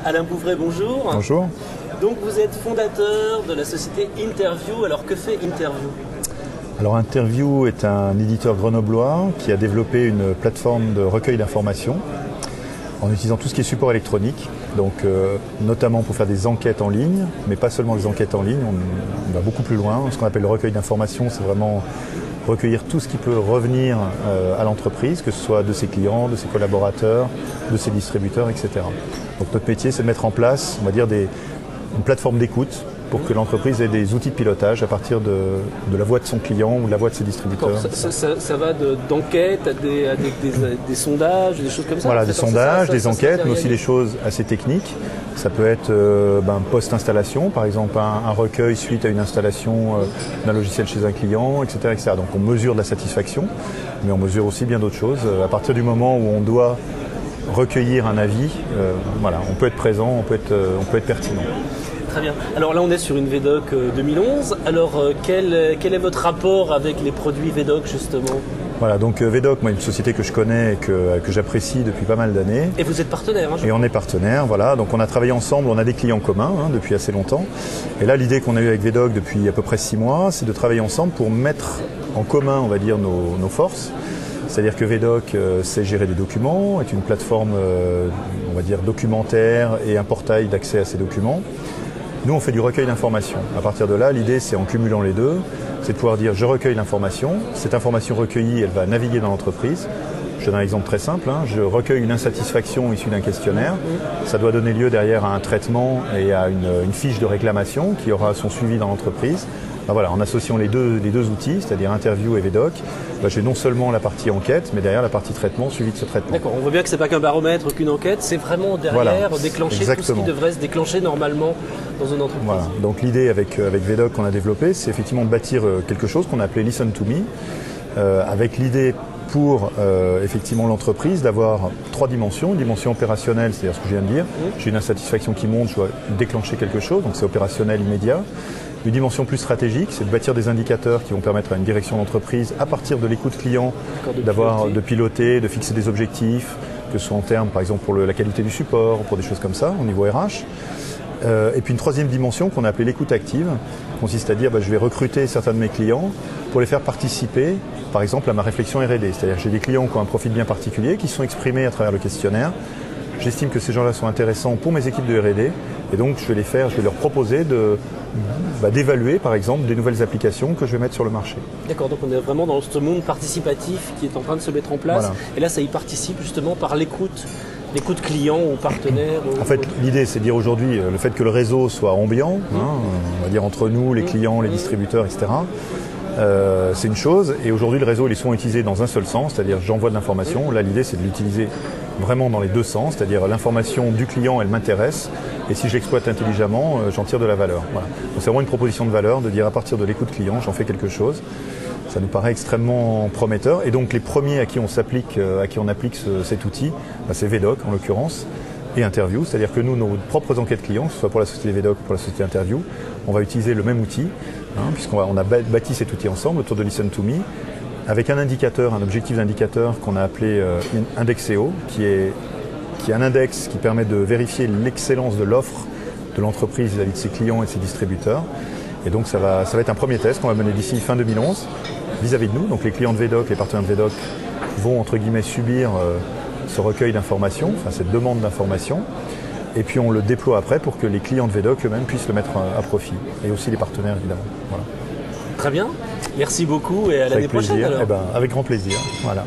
Alain Bouvray, bonjour. Bonjour. Donc vous êtes fondateur de la société Interview. Alors que fait Interview? Alors Interview est un éditeur grenoblois qui a développé une plateforme de recueil d'informations en utilisant tout ce qui est support électronique, donc notamment pour faire des enquêtes en ligne, mais pas seulement des enquêtes en ligne, on va beaucoup plus loin. Ce qu'on appelle le recueil d'informations, c'est vraiment recueillir tout ce qui peut revenir à l'entreprise, que ce soit de ses clients, de ses collaborateurs, de ses distributeurs, etc. Donc notre métier, c'est de mettre en place, on va dire, une plateforme d'écoute pour que l'entreprise ait des outils de pilotage à partir de la voix de son client ou de la voix de ses distributeurs. Ça va d'enquêtes à des sondages, des choses comme ça? Voilà, des sondages, des enquêtes, mais aussi des choses assez techniques. Ça peut être post-installation, par exemple un recueil suite à une installation d'un logiciel chez un client, etc., etc. Donc on mesure de la satisfaction, mais on mesure aussi bien d'autres choses. À partir du moment où on doit recueillir un avis, voilà, on peut être présent, on peut être pertinent. Très bien. Alors là, on est sur une VDOC 2011. Alors, quel est votre rapport avec les produits VDOC, justement? Voilà, donc VDOC, moi, une société que je connais et que j'apprécie depuis pas mal d'années. Et vous êtes partenaire, hein, Et on est partenaire, voilà. Donc on a travaillé ensemble, on a des clients communs depuis assez longtemps. Et là, l'idée qu'on a eue avec VDOC depuis à peu près 6 mois, c'est de travailler ensemble pour mettre en commun, on va dire, nos forces. C'est-à-dire que VDOC sait gérer des documents, est une plateforme, on va dire, documentaire et un portail d'accès à ces documents. Nous, on fait du recueil d'informations. À partir de là, l'idée, c'est en cumulant les deux, c'est de pouvoir dire je recueille l'information. Cette information recueillie, elle va naviguer dans l'entreprise. Je donne un exemple très simple. Je recueille une insatisfaction issue d'un questionnaire. Ça doit donner lieu derrière à un traitement et à une fiche de réclamation qui aura son suivi dans l'entreprise. Ben voilà, en associant les deux outils, c'est-à-dire Interview et VDOC, j'ai non seulement la partie enquête, mais derrière la partie traitement, suivi de ce traitement. D'accord, on voit bien que c'est pas qu'un baromètre, qu'une enquête, c'est vraiment derrière déclencher tout ce qui devrait se déclencher normalement dans une entreprise. Voilà, donc l'idée avec VDOC qu'on a développé, c'est effectivement de bâtir quelque chose qu'on a appelé Listen to Me, avec l'idée pour effectivement l'entreprise d'avoir 3 dimensions. Une dimension opérationnelle, c'est-à-dire ce que je viens de dire. J'ai une insatisfaction qui monte, je dois déclencher quelque chose, donc c'est opérationnel immédiat. Une dimension plus stratégique, c'est de bâtir des indicateurs qui vont permettre à une direction d'entreprise, à partir de l'écoute client, de piloter, de fixer des objectifs, que ce soit en termes, par exemple, pour la qualité du support, pour des choses comme ça, au niveau RH. Et puis une troisième dimension qu'on a appelée l'écoute active, consiste à dire je vais recruter certains de mes clients pour les faire participer, par exemple, à ma réflexion R&D. C'est-à-dire que j'ai des clients qui ont un profil bien particulier, qui sont exprimés à travers le questionnaire. J'estime que ces gens-là sont intéressants pour mes équipes de R&D, et donc je vais leur proposer d'évaluer, par exemple, des nouvelles applications que je vais mettre sur le marché. D'accord, donc on est vraiment dans ce monde participatif qui est en train de se mettre en place. Voilà. Et là, ça y participe justement par l'écoute client ou partenaire. En fait, l'idée, c'est de dire aujourd'hui, le fait que le réseau soit ambiant, on va dire entre nous, les clients, les distributeurs, etc., c'est une chose. Et aujourd'hui, le réseau, il est souvent utilisé dans un seul sens, c'est-à-dire j'envoie de l'information. Là, l'idée, c'est de l'utiliser vraiment dans les deux sens, c'est-à-dire l'information du client, elle m'intéresse, et si je l'exploite intelligemment, j'en tire de la valeur. Voilà. Donc c'est vraiment une proposition de valeur, de dire à partir de l'écoute client, j'en fais quelque chose. Ça nous paraît extrêmement prometteur. Et donc les premiers à qui on applique cet outil, c'est VDOC en l'occurrence, et Interview, c'est-à-dire que nous, nos propres enquêtes clients, que ce soit pour la société VDOC ou pour la société Interview, on va utiliser le même outil, puisqu'on a bâti cet outil ensemble autour de Listen to Me, avec un indicateur, un objectif d'indicateur qu'on a appelé Indexeo, qui est un index qui permet de vérifier l'excellence de l'offre de l'entreprise vis-à-vis de ses clients et de ses distributeurs. Et donc ça va être un premier test qu'on va mener d'ici fin 2011 vis-à-vis de nous. Donc les clients de VDOC, les partenaires de VDOC vont entre guillemets subir ce recueil d'informations, cette demande d'informations. Et puis on le déploie après pour que les clients de VDOC eux-mêmes puissent le mettre à profit. Et aussi les partenaires évidemment. Voilà. Très bien, merci beaucoup et à l'année prochaine alors. Avec grand plaisir. Voilà.